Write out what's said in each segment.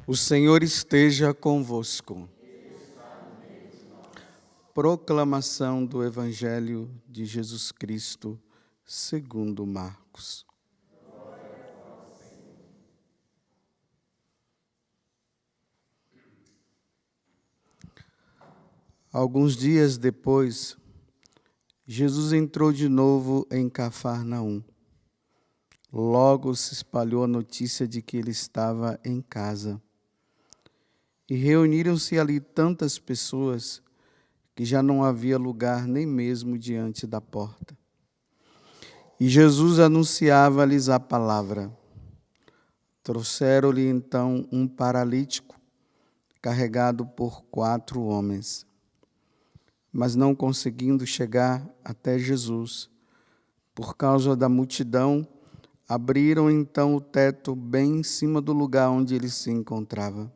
O Senhor esteja convosco. Proclamação do Evangelho de Jesus Cristo, segundo Marcos. Alguns dias depois, Jesus entrou de novo em Cafarnaum. Logo se espalhou a notícia de que ele estava em casa. E reuniram-se ali tantas pessoas que já não havia lugar nem mesmo diante da porta. E Jesus anunciava-lhes a palavra. Trouxeram-lhe então um paralítico, carregado por 4 homens. Mas não conseguindo chegar até Jesus, por causa da multidão, abriram então o teto bem em cima do lugar onde ele se encontrava.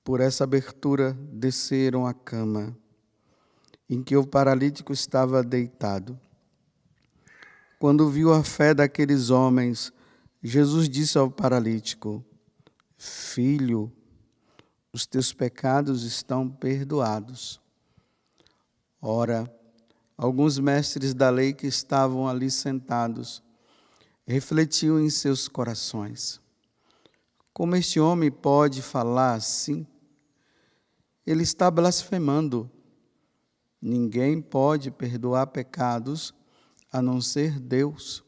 Por essa abertura desceram a cama, em que o paralítico estava deitado. Quando viu a fé daqueles homens, Jesus disse ao paralítico: Filho, os teus pecados estão perdoados. Ora, alguns mestres da lei que estavam ali sentados refletiam em seus corações: como este homem pode falar assim? Ele está blasfemando. Ninguém pode perdoar pecados a não ser Deus.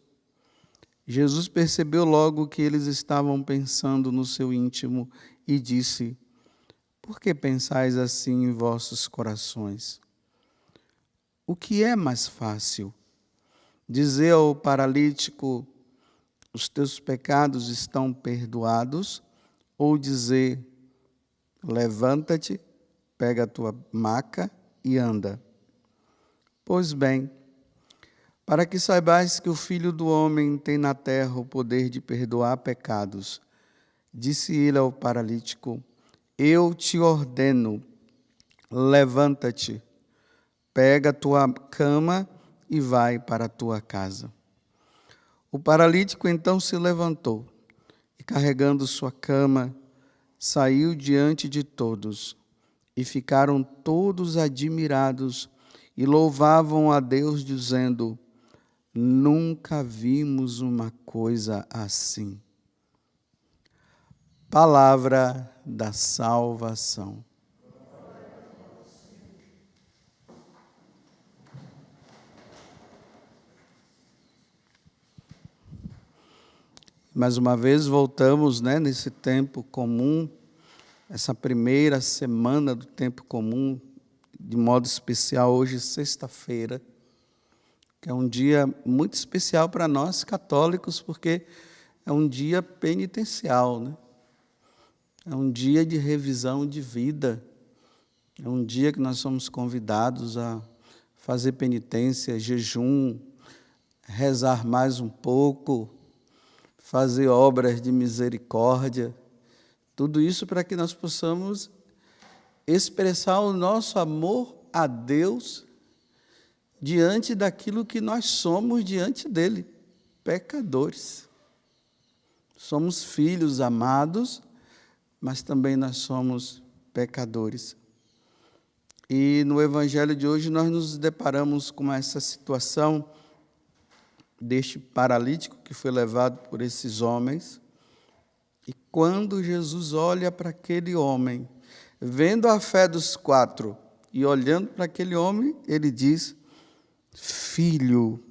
Jesus percebeu logo que eles estavam pensando no seu íntimo e disse: Por que pensais assim em vossos corações? O que é mais fácil? Dizer ao paralítico: os teus pecados estão perdoados, ou dizer: levanta-te, pega a tua maca e anda? Pois bem, para que saibais que o Filho do Homem tem na terra o poder de perdoar pecados, disse ele ao paralítico: eu te ordeno, levanta-te, pega a tua cama e vai para a tua casa. O paralítico então se levantou e, carregando sua cama, saiu diante de todos. E ficaram todos admirados e louvavam a Deus, dizendo: nunca vimos uma coisa assim. Palavra da salvação. Mais uma vez voltamos, nesse tempo comum, essa primeira semana do tempo comum, de modo especial hoje, sexta-feira, que é um dia muito especial para nós católicos, porque é um dia penitencial, É um dia de revisão de vida, é um dia que nós somos convidados a fazer penitência, jejum, rezar mais um pouco, fazer obras de misericórdia, tudo isso para que nós possamos expressar o nosso amor a Deus diante daquilo que nós somos diante dele, pecadores. Somos filhos amados, mas também nós somos pecadores. E no Evangelho de hoje nós nos deparamos com essa situação deste paralítico que foi levado por esses homens. E quando Jesus olha para aquele homem, vendo a fé dos 4 e olhando para aquele homem, ele diz: Filho,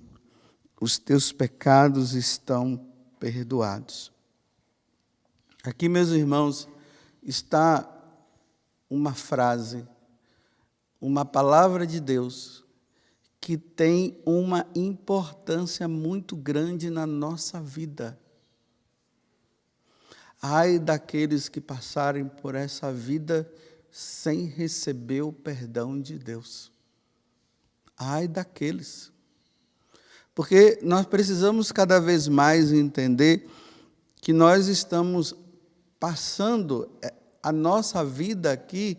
os teus pecados estão perdoados. Aqui, meus irmãos, está uma frase, uma palavra de Deus que tem uma importância muito grande na nossa vida. Ai daqueles que passarem por essa vida sem receber o perdão de Deus. Ai daqueles. Porque nós precisamos cada vez mais entender que nós estamos passando a nossa vida aqui,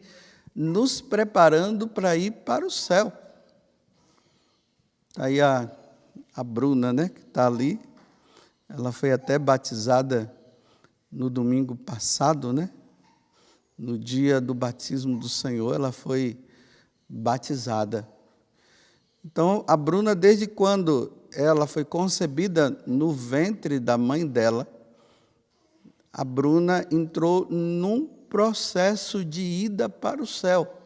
nos preparando para ir para o céu. Aí a Bruna, que está ali, ela foi até batizada no domingo passado, né? No dia do batismo do Senhor, ela foi batizada. Então, a Bruna, desde quando ela foi concebida no ventre da mãe dela, a Bruna entrou num processo de ida para o céu,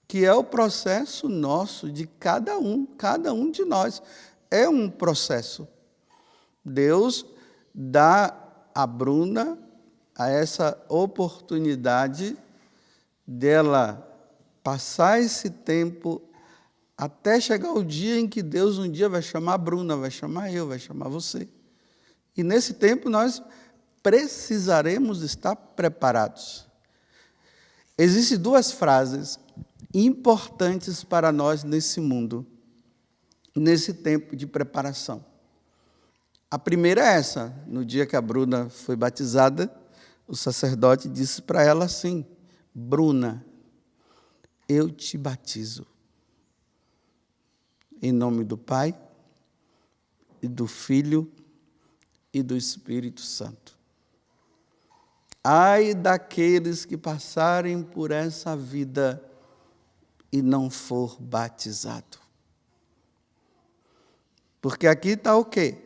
que é o processo nosso, de cada um de nós. É um processo. Deus dá a Bruna a essa oportunidade dela passar esse tempo até chegar o dia em que Deus um dia vai chamar a Bruna, vai chamar eu, vai chamar você. E nesse tempo nós precisaremos estar preparados. Existem duas frases importantes para nós nesse mundo, nesse tempo de preparação. A primeira é essa: no dia que a Bruna foi batizada, o sacerdote disse para ela assim: Bruna, eu te batizo em nome do Pai, e do Filho e do Espírito Santo. Ai daqueles que passarem por essa vida e não for batizado. Porque aqui está o quê?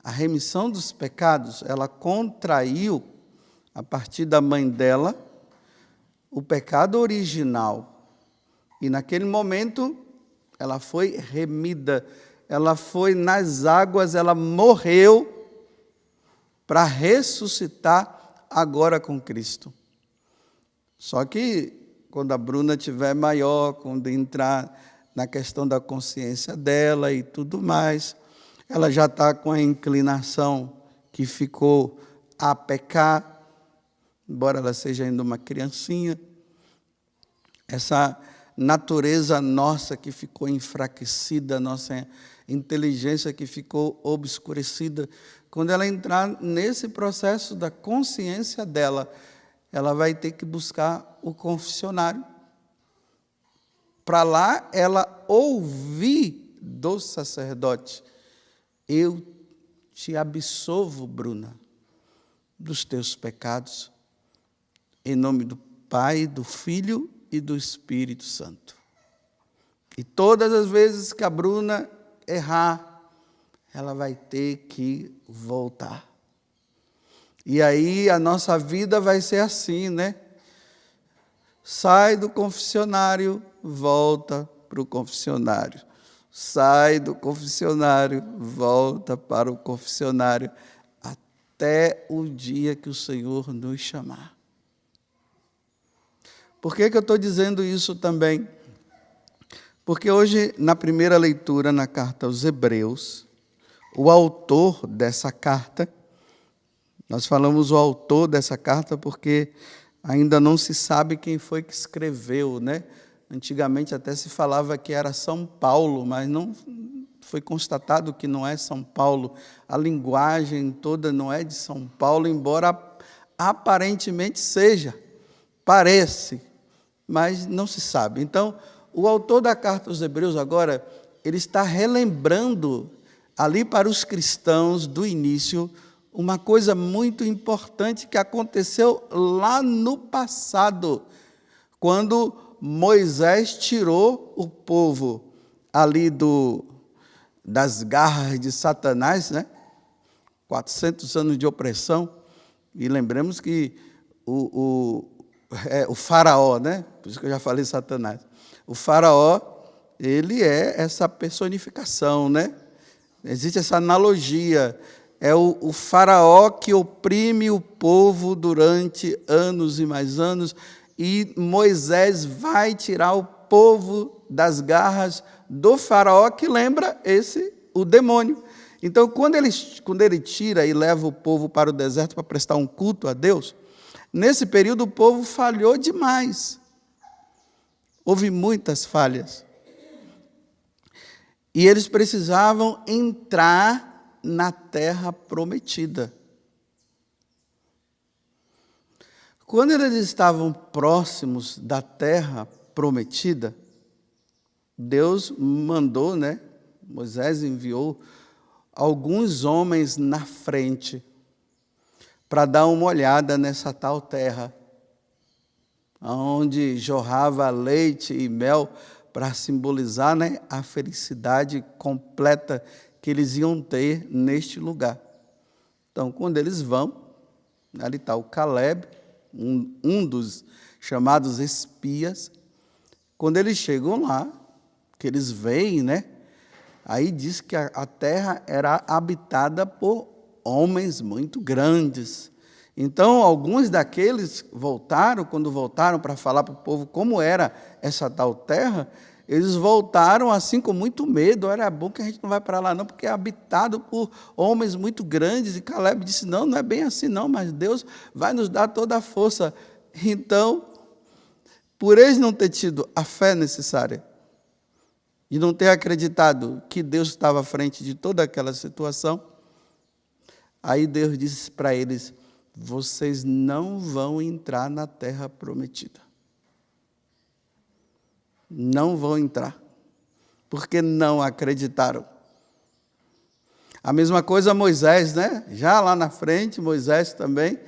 A remissão dos pecados, ela contraiu, a partir da mãe dela, o pecado original. E naquele momento, ela foi remida, ela foi nas águas, ela morreu para ressuscitar agora com Cristo. Só que, quando a Bruna tiver maior, quando entrar na questão da consciência dela e tudo mais, ela já está com a inclinação que ficou a pecar, embora ela seja ainda uma criancinha, essa natureza nossa que ficou enfraquecida, nossa inteligência que ficou obscurecida, quando ela entrar nesse processo da consciência dela, ela vai ter que buscar o confessionário. Para lá, ela ouvir do sacerdote: eu te absolvo, Bruna, dos teus pecados, em nome do Pai, do Filho e do Espírito Santo. E todas as vezes que a Bruna errar, ela vai ter que voltar. E aí a nossa vida vai ser assim, né? Sai do confessionário, volta para o confessionário. Sai do confessionário, volta para o confessionário, até o dia que o Senhor nos chamar. Por que eu estou dizendo isso também? Porque hoje, na primeira leitura, na carta aos Hebreus, o autor dessa carta, nós falamos o autor dessa carta porque ainda não se sabe quem foi que escreveu, né? Antigamente até se falava que era São Paulo, mas não foi constatado que não é São Paulo. A linguagem toda não é de São Paulo, embora aparentemente seja, parece, mas não se sabe. Então, o autor da carta aos Hebreus agora, ele está relembrando ali para os cristãos do início uma coisa muito importante que aconteceu lá no passado, quando Moisés tirou o povo ali das garras de Satanás, né? 400 anos de opressão, e lembremos que o faraó, né? Por isso que eu já falei Satanás. O faraó, ele é essa personificação, né? Existe essa analogia. É o faraó que oprime o povo durante anos e mais anos, e Moisés vai tirar o povo das garras do faraó, que lembra o demônio. Então, quando ele tira e leva o povo para o deserto para prestar um culto a Deus, nesse período o povo falhou demais. Houve muitas falhas. E eles precisavam entrar na terra prometida. Quando eles estavam próximos da terra prometida, Deus mandou, Moisés enviou alguns homens na frente. para dar uma olhada nessa tal terra, onde jorrava leite e mel, para simbolizar, né, a felicidade completa que eles iam ter neste lugar. Então, quando eles vão, ali está o Caleb, um dos chamados espias. Quando eles chegam lá, que eles veem, né, aí diz que a terra era habitada por homens muito grandes. Então, alguns daqueles quando voltaram para falar para o povo como era essa tal terra, eles voltaram assim com muito medo. Era bom que a gente não vai para lá não, porque é habitado por homens muito grandes. E Caleb disse, não, não é bem assim não, mas Deus vai nos dar toda a força. Então, por eles não ter tido a fé necessária, e não ter acreditado que Deus estava à frente de toda aquela situação, aí Deus disse para eles, vocês não vão entrar na terra prometida. Não vão entrar, porque não acreditaram. A mesma coisa Moisés, né? Já lá na frente, Moisés também,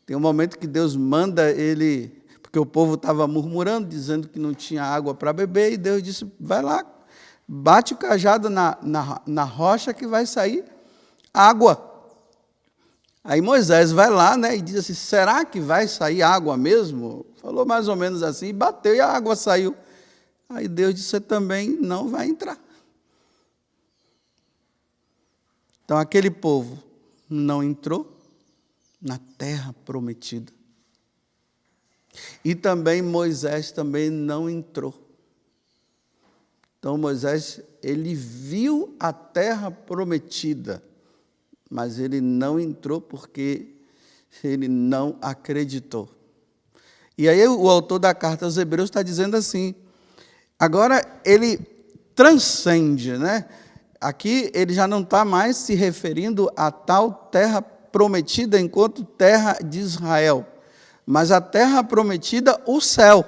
tem um momento que Deus manda ele, porque o povo estava murmurando, dizendo que não tinha água para beber, e Deus disse, vai lá, bate o cajado na rocha que vai sair água. Aí Moisés vai lá, né, e diz assim, será que vai sair água mesmo? Falou mais ou menos assim, e bateu e a água saiu. Aí Deus disse, você também não vai entrar. Então aquele povo não entrou na terra prometida. E também Moisés também não entrou. Então Moisés, ele viu a terra prometida, mas ele não entrou porque ele não acreditou. E aí o autor da carta aos Hebreus está dizendo assim, agora ele transcende, né? Aqui ele já não está mais se referindo à tal terra prometida enquanto terra de Israel, mas a terra prometida, o céu.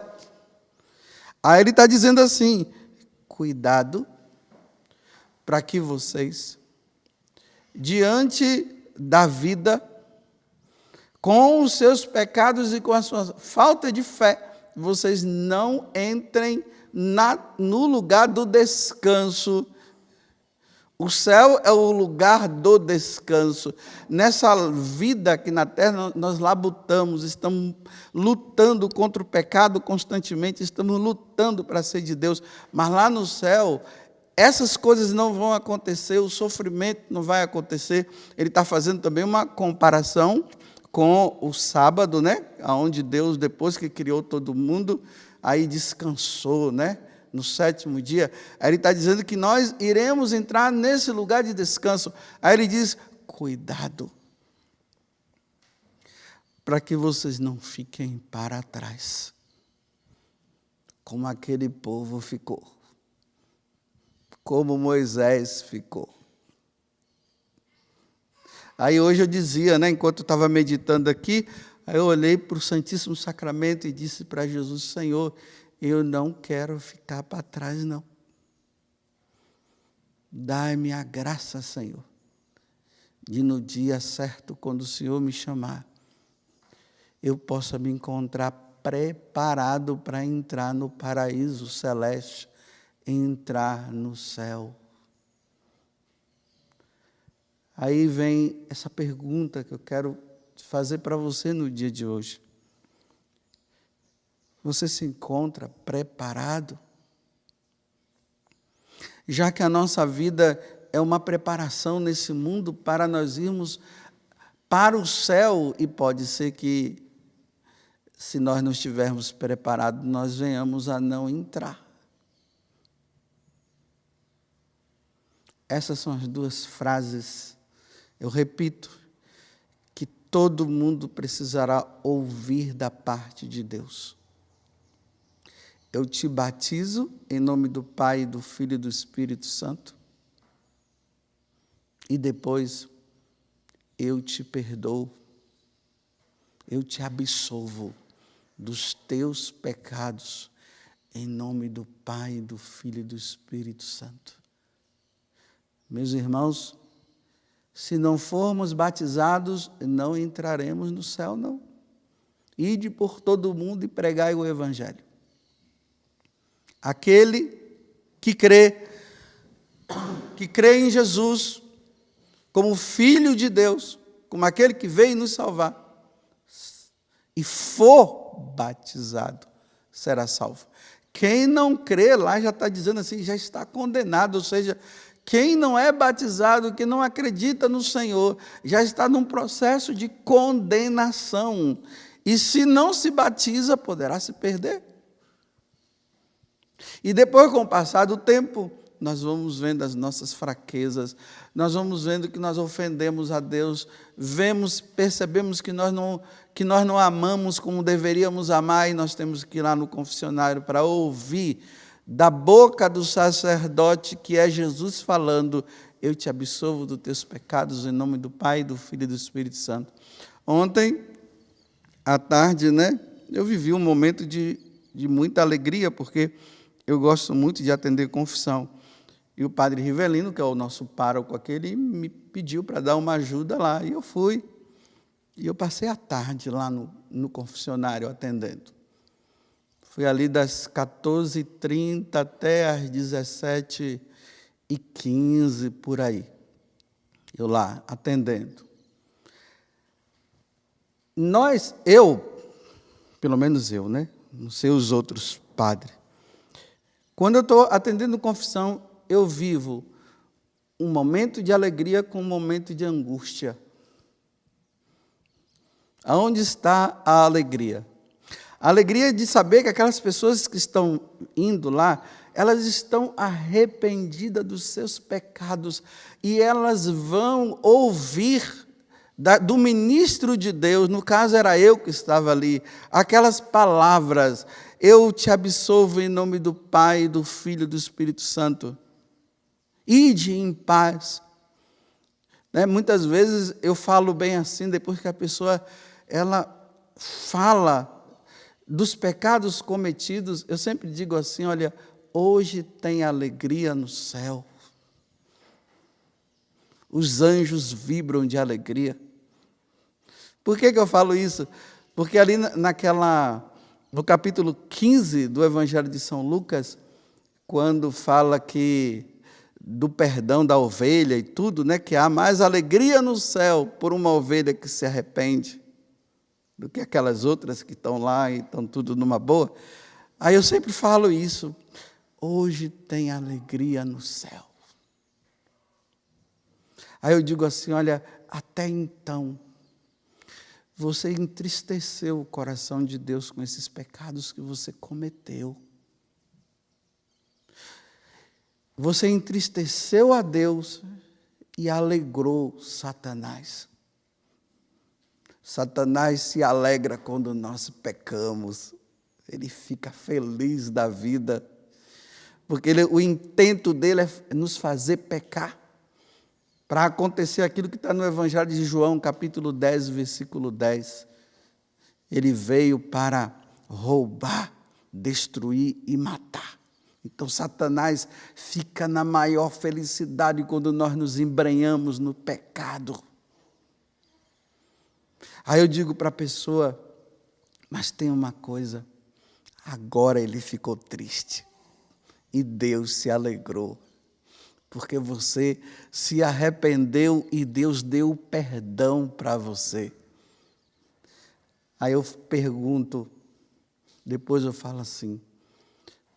Aí ele está dizendo assim, cuidado para que vocês, diante da vida, com os seus pecados e com a sua falta de fé, vocês não entrem no lugar do descanso. O céu é o lugar do descanso. Nessa vida aqui na terra, nós labutamos, estamos lutando contra o pecado constantemente, estamos lutando para ser de Deus, mas lá no céu, essas coisas não vão acontecer, o sofrimento não vai acontecer. Ele está fazendo também uma comparação com o sábado, né? Onde Deus, depois que criou todo mundo, aí descansou, né? No sétimo dia. Aí ele está dizendo que nós iremos entrar nesse lugar de descanso. Aí ele diz, cuidado, para que vocês não fiquem para trás, como aquele povo ficou. Como Moisés ficou. Aí hoje eu dizia, né, enquanto eu estava meditando aqui, aí eu olhei para o Santíssimo Sacramento e disse para Jesus, Senhor, eu não quero ficar para trás, não. Dai-me a graça, Senhor, de no dia certo, quando o Senhor me chamar, eu possa me encontrar preparado para entrar no paraíso celeste, entrar no céu. Aí vem essa pergunta que eu quero fazer para você no dia de hoje. Você se encontra preparado? Já que a nossa vida é uma preparação nesse mundo para nós irmos para o céu, e pode ser que, se nós não estivermos preparados, nós venhamos a não entrar. Essas são as duas frases, eu repito, que todo mundo precisará ouvir da parte de Deus. Eu te batizo em nome do Pai, do Filho e do Espírito Santo. E depois eu te perdoo, eu te absolvo dos teus pecados, em nome do Pai, do Filho e do Espírito Santo. Meus irmãos, Se não formos batizados, não entraremos no céu, não. Ide por todo o mundo e pregai o Evangelho. Aquele que crê em Jesus como Filho de Deus, como aquele que veio nos salvar, e for batizado, será salvo. Quem não crê, lá já está dizendo assim, já está condenado, ou seja, quem não é batizado, que não acredita no Senhor, já está num processo de condenação. E se não se batiza, poderá se perder. E depois, com o passar do tempo, nós vamos vendo as nossas fraquezas, nós vamos vendo que nós ofendemos a Deus, percebemos que nós não amamos como deveríamos amar, e nós temos que ir lá no confessionário para ouvir da boca do sacerdote, que é Jesus falando: eu te absolvo dos teus pecados, em nome do Pai, do Filho e do Espírito Santo. Ontem, à tarde, eu vivi um momento de muita alegria, porque eu gosto muito de atender confissão. E o padre Rivelino, que é o nosso pároco aqui, ele me pediu para dar uma ajuda lá, e eu fui. E eu passei a tarde lá no confessionário atendendo. Fui ali das 14h30 até às 17h15, por aí. Eu lá, atendendo. Pelo menos eu, não sei os outros padres. Quando eu estou atendendo confissão, eu vivo um momento de alegria com um momento de angústia. Aonde está a alegria? A alegria de saber que aquelas pessoas que estão indo lá, elas estão arrependidas dos seus pecados e elas vão ouvir do ministro de Deus, no caso era eu que estava ali, aquelas palavras: eu te absolvo em nome do Pai, do Filho e do Espírito Santo. Ide em paz. Muitas vezes eu falo bem assim, depois que a pessoa ela fala dos pecados cometidos, eu sempre digo assim: olha, hoje tem alegria no céu. Os anjos vibram de alegria. Por que eu falo isso? Porque ali no capítulo 15 do Evangelho de São Lucas, quando fala do perdão da ovelha e tudo, que há mais alegria no céu por uma ovelha que se arrepende do que aquelas outras que estão lá e estão tudo numa boa. Aí eu sempre falo isso: hoje tem alegria no céu. Aí eu digo assim: olha, até então, você entristeceu o coração de Deus com esses pecados que você cometeu. Você entristeceu a Deus e alegrou Satanás. Satanás se alegra quando nós pecamos. Ele fica feliz da vida, porque o intento dele é nos fazer pecar, para acontecer aquilo que está no Evangelho de João, capítulo 10, versículo 10. Ele veio para roubar, destruir e matar. Então, Satanás fica na maior felicidade quando nós nos embrenhamos no pecado. Aí eu digo para a pessoa: mas tem uma coisa, agora ele ficou triste e Deus se alegrou, porque você se arrependeu e Deus deu perdão para você. Aí eu pergunto, depois eu falo assim: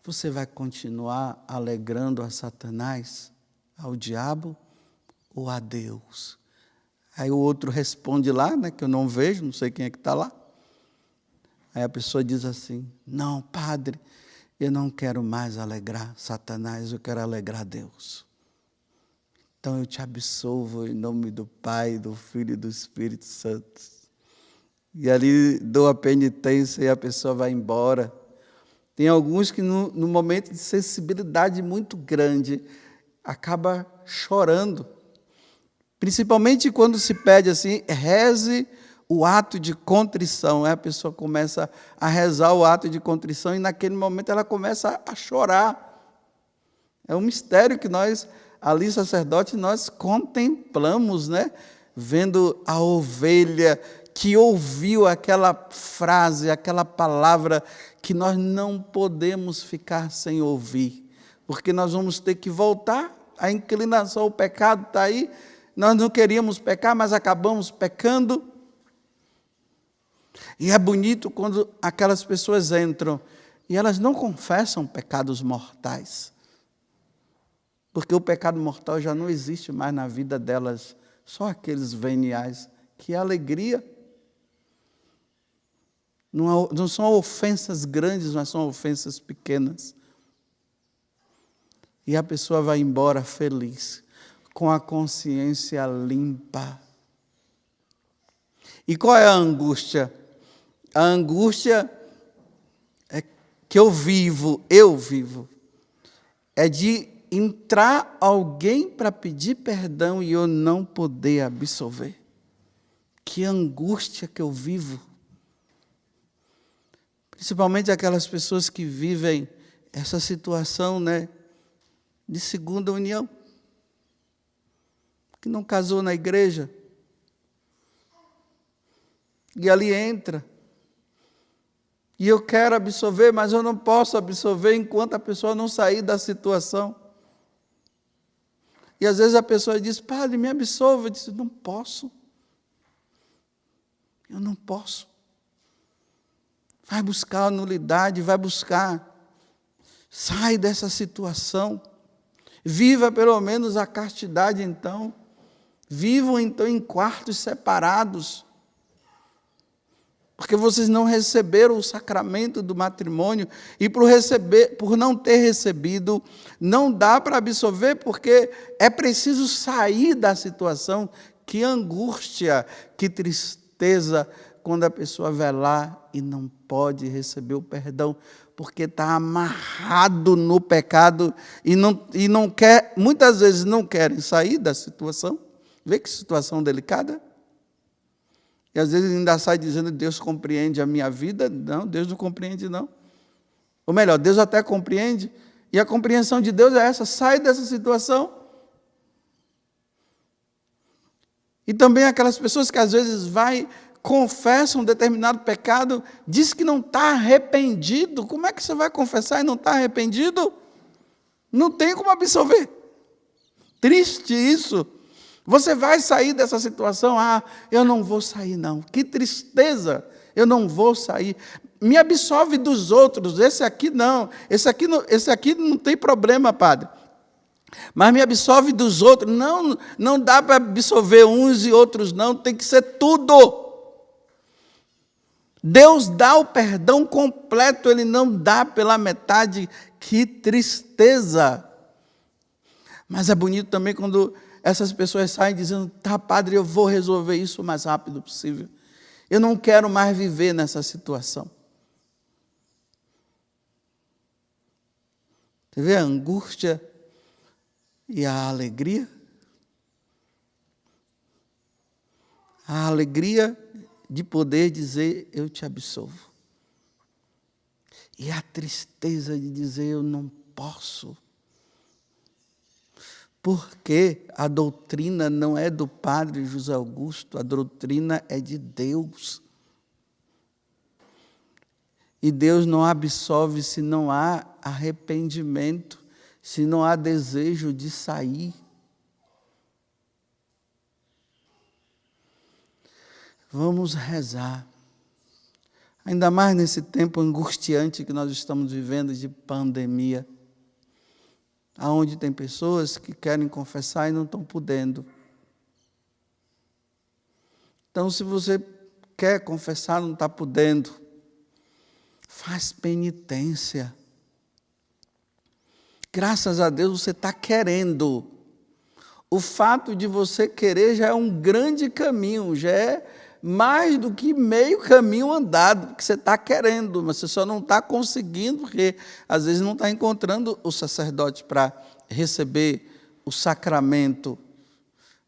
você vai continuar alegrando a Satanás, ao diabo ou a Deus? Aí o outro responde lá, que eu não vejo, não sei quem é que está lá. Aí a pessoa diz assim: não, padre, eu não quero mais alegrar Satanás, eu quero alegrar Deus. Então eu te absolvo em nome do Pai, do Filho e do Espírito Santo. E ali dou a penitência e a pessoa vai embora. Tem alguns que no momento de sensibilidade muito grande, acaba chorando. Principalmente quando se pede assim: reze o ato de contrição. Aí a pessoa começa a rezar o ato de contrição e naquele momento ela começa a chorar. É um mistério que nós ali, sacerdote, nós contemplamos, né? Vendo a ovelha que ouviu aquela frase, aquela palavra que nós não podemos ficar sem ouvir, porque nós vamos ter que voltar, a inclinação, o pecado está aí, nós não queríamos pecar, mas acabamos pecando. E é bonito quando aquelas pessoas entram e elas não confessam pecados mortais, porque o pecado mortal já não existe mais na vida delas, só aqueles veniais, que é alegria. Não são ofensas grandes, mas são ofensas pequenas. E a pessoa vai embora feliz, com a consciência limpa. E qual é a angústia? A angústia é que eu vivo, é de entrar alguém para pedir perdão e eu não poder absolver. Que angústia que eu vivo. Principalmente aquelas pessoas que vivem essa situação, né, de segunda união, que não casou na igreja, e ali entra, e eu quero absolver, mas eu não posso absolver enquanto a pessoa não sair da situação. E às vezes a pessoa diz, padre, me absolva. Eu disse, não posso. Eu não posso. Vai buscar a nulidade, vai buscar. Sai dessa situação. Viva pelo menos a castidade então. Vivam então em quartos separados. Porque vocês não receberam o sacramento do matrimônio. E por não ter recebido, não dá para absolver, porque é preciso sair da situação. Que angústia, que tristeza, quando a pessoa vai lá e não pode receber o perdão, porque está amarrado no pecado e não quer, muitas vezes não querem sair da situação. Vê que situação delicada. E às vezes ainda sai dizendo, Deus compreende a minha vida. Não, Deus não compreende não. Ou melhor, Deus até compreende, e a compreensão de Deus é essa, sai dessa situação. E também aquelas pessoas que às vezes confessam um determinado pecado, diz que não está arrependido. Como é que você vai confessar e não está arrependido? Não tem como absolver. Triste isso. Você vai sair dessa situação? Eu não vou sair não. Que tristeza, eu não vou sair. Me absolve dos outros, esse aqui não. Esse aqui não tem problema, padre. Mas me absolve dos outros. Não dá para absolver uns e outros não, tem que ser tudo. Deus dá o perdão completo, Ele não dá pela metade. Que tristeza. Mas é bonito também quando essas pessoas saem dizendo, tá, padre, eu vou resolver isso o mais rápido possível. Eu não quero mais viver nessa situação. Você vê a angústia e a alegria? A alegria de poder dizer, eu te absolvo. E a tristeza de dizer, eu não posso. Porque a doutrina não é do padre José Augusto, a doutrina é de Deus. E Deus não absolve se não há arrependimento, se não há desejo de sair. Vamos rezar. Ainda mais nesse tempo angustiante que nós estamos vivendo de pandemia, aonde tem pessoas que querem confessar e não estão podendo. Então, se você quer confessar e não está podendo, faz penitência. Graças a Deus você está querendo. O fato de você querer já é um grande caminho, já é mais do que meio caminho andado, porque você está querendo, mas você só não está conseguindo, porque às vezes não está encontrando o sacerdote para receber o sacramento.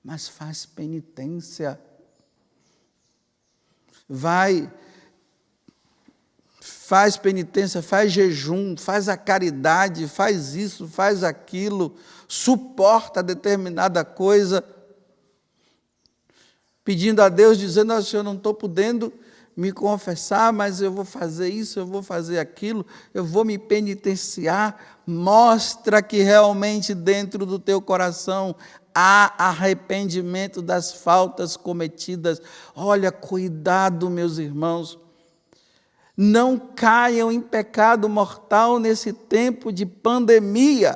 Mas faz penitência. Vai faz penitência, faz jejum, faz a caridade, faz isso, faz aquilo, suporta determinada coisa, pedindo a Deus, dizendo: "Oh, Senhor, eu não estou podendo me confessar, mas eu vou fazer isso, eu vou fazer aquilo, eu vou me penitenciar." Mostra que realmente dentro do teu coração há arrependimento das faltas cometidas. Olha, cuidado, meus irmãos. Não caiam em pecado mortal nesse tempo de pandemia.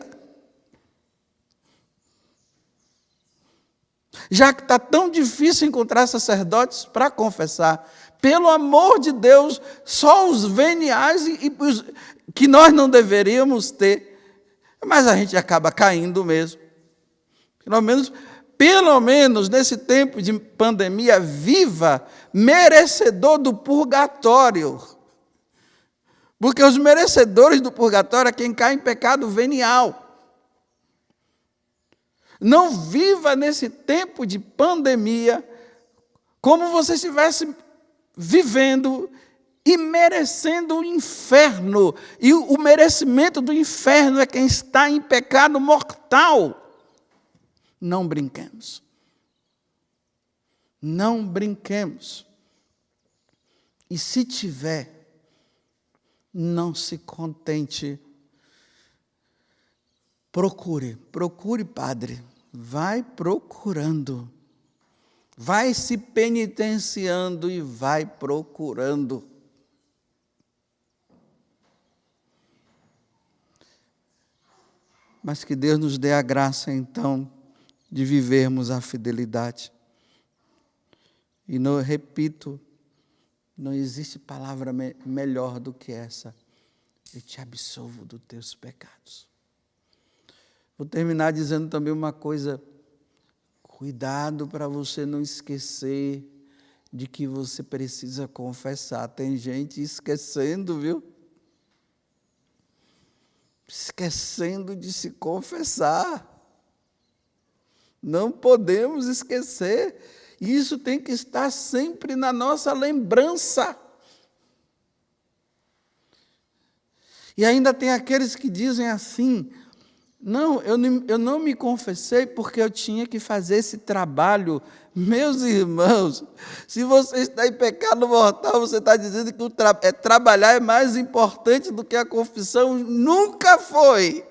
Já que está tão difícil encontrar sacerdotes para confessar, pelo amor de Deus, só os veniais que nós não deveríamos ter, mas a gente acaba caindo mesmo. Pelo menos nesse tempo de pandemia, viva merecedor do purgatório. Porque os merecedores do purgatório é quem cai em pecado venial. Não viva nesse tempo de pandemia como você estivesse vivendo e merecendo o inferno. E o merecimento do inferno é quem está em pecado mortal. Não brinquemos. Não brinquemos. E se tiver, não se contente. Procure, padre. Vai procurando. Vai se penitenciando e vai procurando. Mas que Deus nos dê a graça, então, de vivermos a fidelidade. E repito, não existe palavra melhor do que essa: eu te absolvo dos teus pecados. Vou terminar dizendo também uma coisa: cuidado para você não esquecer de que você precisa confessar. Tem gente esquecendo, viu? Esquecendo de se confessar. Não podemos esquecer. Isso tem que estar sempre na nossa lembrança. E ainda tem aqueles que dizem assim: não, eu não me confessei porque eu tinha que fazer esse trabalho. Meus irmãos, se você está em pecado mortal, você está dizendo que trabalhar é mais importante do que a confissão. Nunca foi.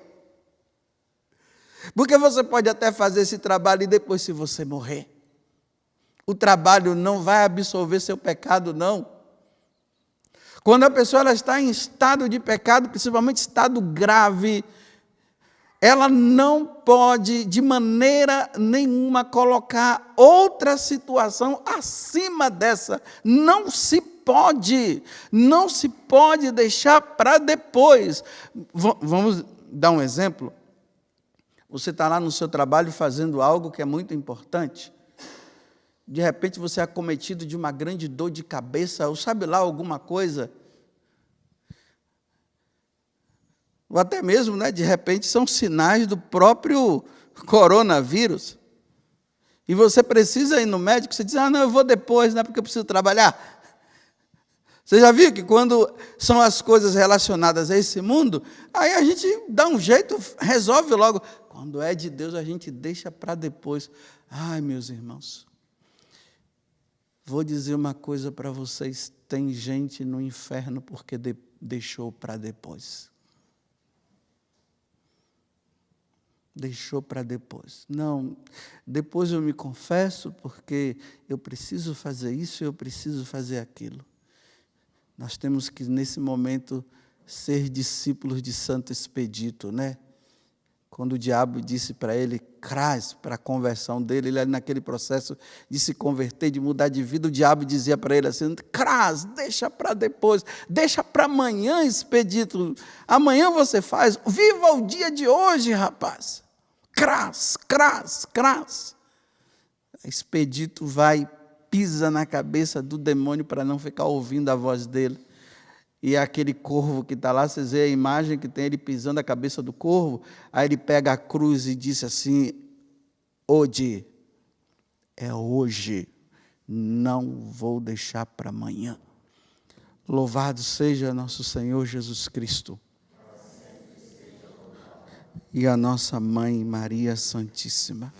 Porque você pode até fazer esse trabalho e depois, se você morrer, o trabalho não vai absolver seu pecado, não. Quando a pessoa ela está em estado de pecado, principalmente estado grave, ela não pode, de maneira nenhuma, colocar outra situação acima dessa. Não se pode deixar para depois. Vamos dar um exemplo? Você está lá no seu trabalho fazendo algo que é muito importante. De repente você é acometido de uma grande dor de cabeça, ou sabe lá, alguma coisa. Ou até mesmo, de repente, são sinais do próprio coronavírus. E você precisa ir no médico, você diz: não, eu vou depois, porque eu preciso trabalhar. Você já viu que quando são as coisas relacionadas a esse mundo, aí a gente dá um jeito, resolve logo. Quando é de Deus, a gente deixa para depois. Ai, meus irmãos, vou dizer uma coisa para vocês: tem gente no inferno porque deixou para depois. Deixou para depois. Não, depois eu me confesso porque eu preciso fazer isso, eu preciso fazer aquilo. Nós temos que, nesse momento, ser discípulos de Santo Expedito, Quando o diabo disse para ele, crás, para a conversão dele, ele naquele processo de se converter, de mudar de vida, o diabo dizia para ele assim: crás, deixa para depois, deixa para amanhã, Expedito, amanhã você faz, viva o dia de hoje, rapaz. Crás. Expedito vai, pisa na cabeça do demônio para não ficar ouvindo a voz dele. E aquele corvo que está lá, vocês veem a imagem que tem ele pisando a cabeça do corvo, aí ele pega a cruz e disse assim: hoje, não vou deixar para amanhã. Louvado seja nosso Senhor Jesus Cristo. E a nossa Mãe Maria Santíssima.